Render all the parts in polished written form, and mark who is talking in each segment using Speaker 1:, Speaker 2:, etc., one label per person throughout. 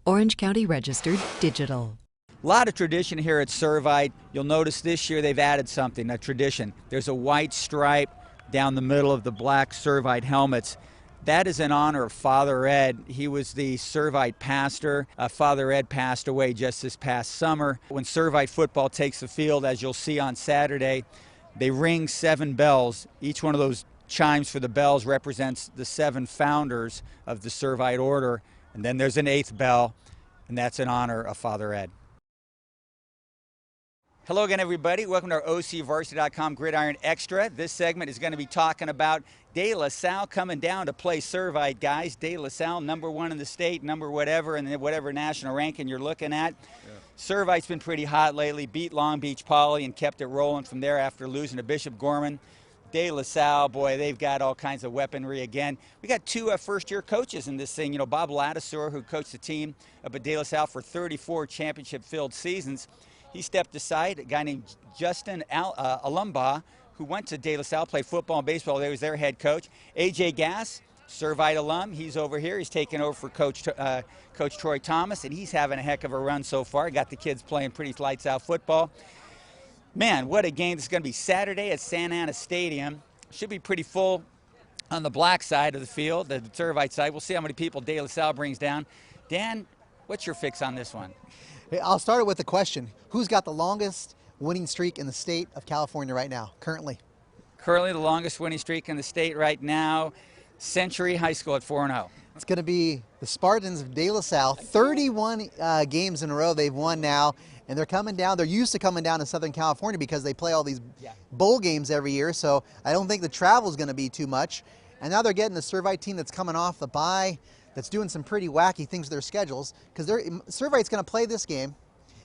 Speaker 1: Orange County Registered Digital.
Speaker 2: A lot of tradition here at Servite. You'll notice this year they've added something, a tradition. There's a white stripe down the middle of the black Servite helmets. That is in honor of Father Ed. He was the Servite pastor. Father Ed passed away just this past summer. When Servite football takes the field, as you'll see on Saturday, they ring 7 bells. Each one of those chimes for the bells represents the 7 founders of the Servite order. And then there's an 8th bell, and that's in honor of Father Ed. Hello again, everybody. Welcome to our OCVarsity.com Gridiron Extra. This segment is going to be talking about De La Salle coming down to play Servite, guys. De La Salle, #1 in the state, number whatever, and whatever national ranking you're looking at. Yeah. Servite's been pretty hot lately. Beat Long Beach Poly and kept it rolling from there after losing to Bishop Gorman. De La Salle, boy, they've got all kinds of weaponry again. We got 2 first-year coaches in this thing. You know, Bob Ladisor, who coached the team up at De La Salle for 34 championship-filled seasons. He stepped aside. A guy named Justin Albano, who went to De La Salle, played football and baseball. He was their head coach. A.J. Gass, Servite alum. He's over here. He's taking over for Coach Troy Thomas, and he's having a heck of a run so far. Got the kids playing pretty lights-out football. Man, what a game. This is going to be Saturday at Santa Ana Stadium. Should be pretty full on the black side of the field, the Servite side. We'll see how many people De La Salle brings down. Dan, what's your fix on this one?
Speaker 3: I'll start it with a question. Who's got the longest winning streak in the state of California right now, currently?
Speaker 2: Currently the longest winning streak in the state right now, Century High School at 4-0.
Speaker 3: It's going to be the Spartans of De La Salle. 31 games in a row they've won now, and they're coming down. They're used to coming down to Southern California because they play all these bowl games every year, so I don't think the travel is going to be too much. And now they're getting the Servite team that's coming off the bye, that's doing some pretty wacky things with their schedules, because Servite's going to play this game,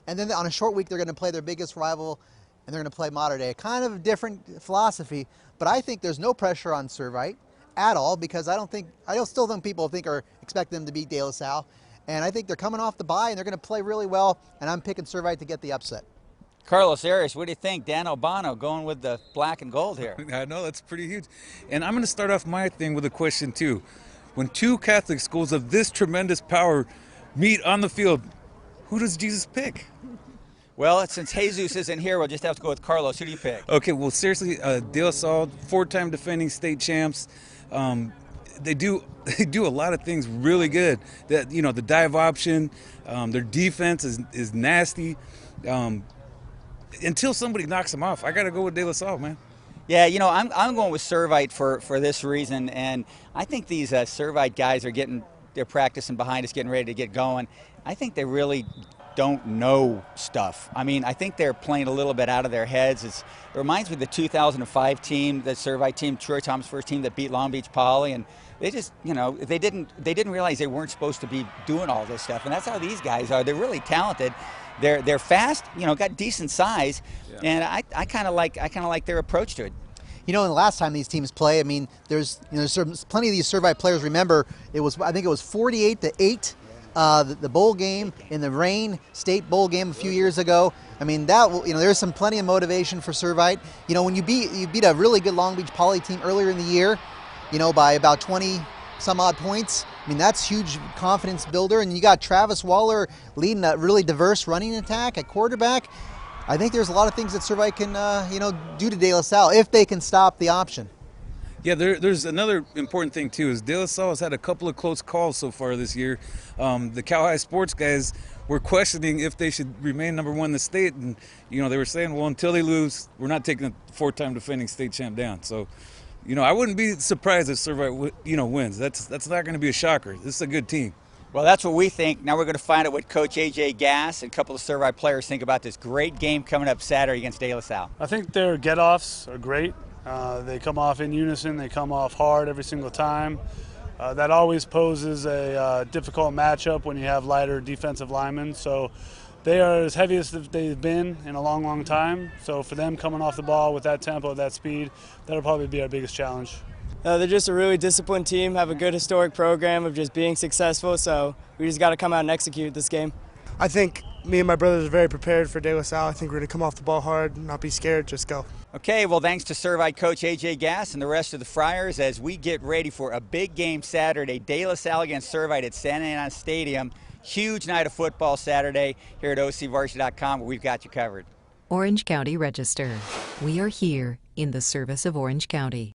Speaker 3: and then on a short week they're going to play their biggest rival, and they're going to play Mater Dei. Kind of a different philosophy, but I think there's no pressure on Servite at all, because I still think people expect them to beat De La Salle, and I think they're coming off the bye and they're going to play really well, and I'm picking Servite to get the upset.
Speaker 2: Carlos, Arias, what do you think? Dan Albano going with the black and gold here.
Speaker 4: I know, that's pretty huge. And I'm going to start off my thing with a question too. When 2 Catholic schools of this tremendous power meet on the field, who does Jesus pick?
Speaker 2: Well, since Jesus isn't here, we'll just have to go with Carlos. Who do you pick?
Speaker 4: Okay, well, seriously, De La Salle, 4-time defending state champs. They do a lot of things really good. That, you know, the dive option, their defense is nasty. Until somebody knocks them off, I got to go with De La Salle, man.
Speaker 2: Yeah, you know, I'm going with Servite for this reason, and I think these Servite guys they're practicing behind us, getting ready to get going. I think they really don't know stuff. I mean, I think they're playing a little bit out of their heads. It reminds me of the 2005 team, the Servite team, Troy Thomas' first team that beat Long Beach Poly, and they just, you know, they didn't realize they weren't supposed to be doing all this stuff, and that's how these guys are. They're really talented. They're fast, you know, got decent size, and I kind of like their approach to it.
Speaker 3: You know, in the last time these teams play, I mean, there's plenty of these Servite players remember I think it was 48-8, the bowl game in the rain, state bowl game a few years ago. I mean, there's plenty of motivation for Servite. You know, when you beat a really good Long Beach Poly team earlier in the year, you know, by about 20 some odd points. I mean, that's huge confidence builder, and you got Travis Waller leading a really diverse running attack at quarterback. I think there's a lot of things that Servite can, do to De La Salle if they can stop the option.
Speaker 4: Yeah, there's another important thing too. Is De La Salle has had a couple of close calls so far this year. The Cal High sports guys were questioning if they should remain #1 in the state, and you know they were saying, well, until they lose, we're not taking a 4-time defending state champ down. So, you know, I wouldn't be surprised if Servite, wins. That's not going to be a shocker. This is a good team.
Speaker 2: Well, that's what we think. Now we're going to find out what Coach A.J. Gass and a couple of Servite players think about this great game coming up Saturday against De La Salle.
Speaker 5: I think their get-offs are great. They come off in unison. They come off hard every single time. That always poses a difficult matchup when you have lighter defensive linemen. So they are as heavy as they've been in a long, long time. So for them coming off the ball with that tempo, that speed, that'll probably be our biggest challenge.
Speaker 6: They're just a really disciplined team, have a good historic program of just being successful, so we just got to come out and execute this game.
Speaker 7: I think me and my brothers are very prepared for De La Salle. I think we're going to come off the ball hard, not be scared, just go.
Speaker 2: Okay, well, thanks to Servite coach A.J. Gass and the rest of the Friars as we get ready for a big game Saturday, De La Salle against Servite at Santa Ana Stadium. Huge night of football Saturday here at OCVarsity.com, where we've got you covered.
Speaker 1: Orange County Register. We are here in the service of Orange County.